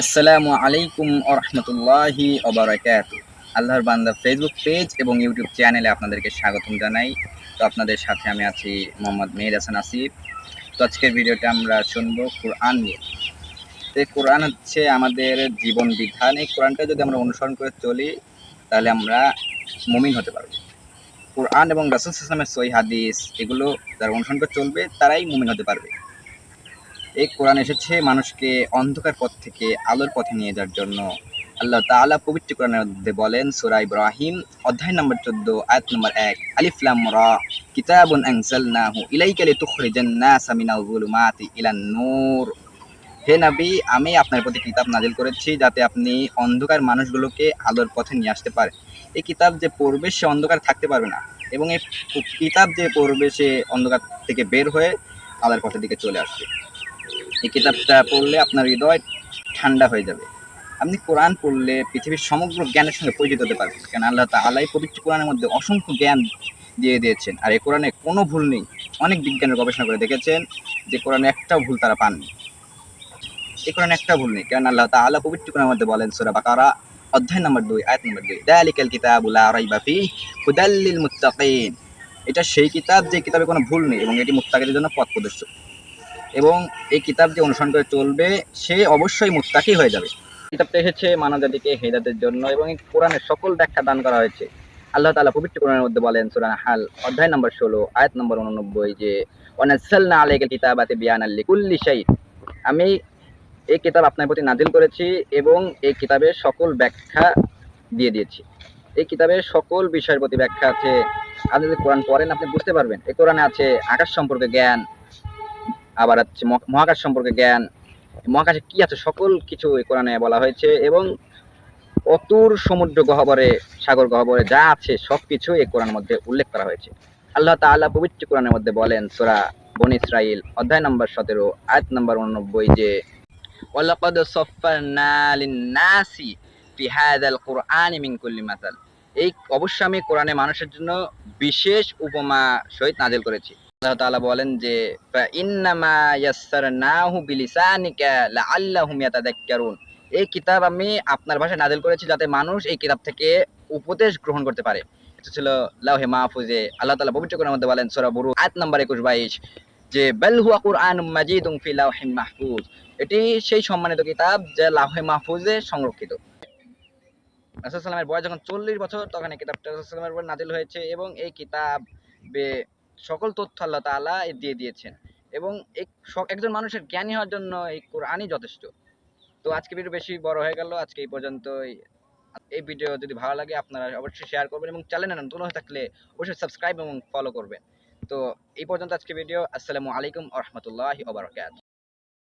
আসসালামু আলাইকুম ওরহমতুল্লাহি ওবারাকাতু। আল্লাহর বান্দা ফেসবুক পেজ এবং ইউটিউব চ্যানেলে আপনাদেরকে স্বাগতম জানাই। তো আপনাদের সাথে আমি আছি মোহাম্মদ মেহের হাসান আসিফ। তো আজকের ভিডিওটা আমরা শুনবো কোরআন নিয়ে। তো কোরআন হচ্ছে আমাদের জীবন বিধান। এই কোরআনটা যদি আমরা অনুসরণ করে চলি তাহলে আমরা মুমিন হতে পারবো। কোরআন এবং রাসূল সাল্লাল্লাহু আলাইহি ওয়াসাল্লামের সহিহ হাদিস এগুলো যারা অনুসরণ করে চলবে তারাই মুমিন হতে পারবে। এই কোরআন এসেছে মানুষকে অন্ধকার পথ থেকে আলোর পথে নিয়ে যাওয়ার জন্য। আল্লাহ তাআলা পবিত্র কোরআনের মধ্যে বলেন সূরা ইব্রাহিম অধ্যায় নম্বর 14 আয়াত নম্বর 1 আলিফ লাম রা কিতাবুন আনজালনাহু ইলাইকা লিতুখরিজান নাসা মিনাল যুলুমাতি ইলান নূর। হে নবী, আমি আপনার প্রতি কিতাব নাজিল করেছি যাতে আপনি অন্ধকার মানুষগুলোকে আলোর পথে নিয়ে আসতে পারেন। এই কিতাব যে পড়বে সে অন্ধকার থাকতে পারবে না, এবং এই কিতাব যে পড়বে সে অন্ধকার থেকে বের হয়ে আলোর পথের দিকে চলে আসবে। এই কিতাবটা পড়লে আপনার হৃদয় ঠান্ডা হয়ে যাবে। আপনি কোরআন পড়লে পৃথিবীর সমগ্র জ্ঞানের সঙ্গে পরিচিত হতে পারবেন, কেন আল্লাহ তাআলাই পবিত্র কোরআনের মধ্যে অসংখ্য জ্ঞান দিয়ে দিয়েছেন। আর এই কোরআনে কোনো ভুল নেই। অনেক বিজ্ঞানের গবেষণা করে দেখেছেন যে কোরআনে একটাও ভুল তারা পাননি। এই কোরআনে একটা ভুল নেই, কারণ আল্লাহ তাআলা পবিত্র কোরআনের মধ্যে বলেন সূরা বাকারা অধ্যায় নম্বর 2 আয়াত নম্বর 2 যালিকাল কিতাবু লা রাইবা ফিহি হুদাল লিল মুত্তাকিন। এটা সেই কিতাব যে কিতাবে কোনো ভুল নেই এবং এটি মুত্তাকিদের জন্য পথ প্রদর্শক। এবং এই কিতাব যে অনুসরণ করে চলবে সে অবশ্যই মুত্তাকি হয়ে যাবে। কিতাবটা এসেছে মানবজাতিকে হেদায়েতের জন্য এবং এই কোরআনের সকল ব্যাখ্যা দান করা হয়েছে। আল্লাহ তাআলা পবিত্র কোরআনের মধ্যে বলেন সূরা নাহাল অধ্যায় নম্বর 16 আয়াত নম্বর 89 যে ওয়ানাজ্জালনা আলাইকাল কিতাবা তিবয়ানাল লিকুল্লি শাই। আমি এই কিতাব আপনার প্রতি নাজিল করেছি এবং এই কিতাবের সকল ব্যাখ্যা দিয়ে দিয়েছি। এই কিতাবের সকল বিষয়ের প্রতি ব্যাখ্যা আছে। আপনি যদি কোরআন পড়েন আপনি বুঝতে পারবেন। এই কোরআনে আছে আকাশ সম্পর্কে জ্ঞান, আবার আছে মহাকাশ সম্পর্কে জ্ঞান, মহাকাশে কি আছে সকল কিছু এই কোরআনে বলা হয়েছে। এবং অতুর সমুদ্র গহ্বরে, সাগর গহ্বরে যা আছে সবকিছু এই কোরআনের মধ্যে উল্লেখ করা হয়েছে। আল্লাহ তাআলা পবিত্র কোরআনের মধ্যে বলেন সূরা বনী ইসরাঈল অধ্যায় নম্বর 17 আয়াত নম্বর 89 যে ওয়ালাকাদ সাফফারনা লিন-নাসি ফি হাযাল কুরআনি মিন কুল্লি মাসাল। এই অবশ্যই আমি কোরআনে মানুষের জন্য বিশেষ উপমা সহিত নাজিল করেছি। আল্লাহ তাআলা বলেন যে ফা ইন্নামা ইয়াসসারনাহু বিলিসানিকা লাআল্লাহুম ইয়াতাযাক্কারুন। এই কিতাব আমি আপনার ভাষায় নাজিল করেছি যাতে মানুষ এই কিতাব থেকে উপদেশ গ্রহণ করতে পারে। এটা ছিল লাওহে মাহফুজে। আল্লাহ তাআলা পবিত্র কোরআনের মধ্যে বলেন সূরা বুরুজ আয়াত নাম্বার 21-22 যে বাল হুয়া কুরআনুম মাজিদুন ফি লাওহিম মাহফুজ। এটি সেই সম্মানিত কিতাব যা লাওহে মাহফুজে সংরক্ষিত। রাসূল সাল্লাল্লাহু আলাইহি ওয়াসাল্লামের বয়স যখন 40 বছর তখন এই কিতাবটা রাসূল সাল্লাল্লাহু আলাইহি ওয়াসাল্লামের উপর নাজিল হয়েছে এবং এই কিতাবে সকল তথ্য আল্লাহ তাআলা দিয়ে দিয়েছেন। এবং একজন মানুষের জ্ঞানী হওয়ার জন্য এই কোরআনই যথেষ্ট। তো আজকে ভিডিও বেশি বড় হয়ে গেল, আজকে এই পর্যন্তই। এই ভিডিও যদি ভালো লাগে আপনারা অবশ্যই শেয়ার করবেন এবং চ্যানেলে নতুন হয়ে থাকলে অবশ্যই সাবস্ক্রাইব এবং ফলো করবেন। তো এই পর্যন্ত আজকে ভিডিও। আসসালামু আলাইকুম ওয়া রাহমাতুল্লাহি ওয়া বারাকাতুহু।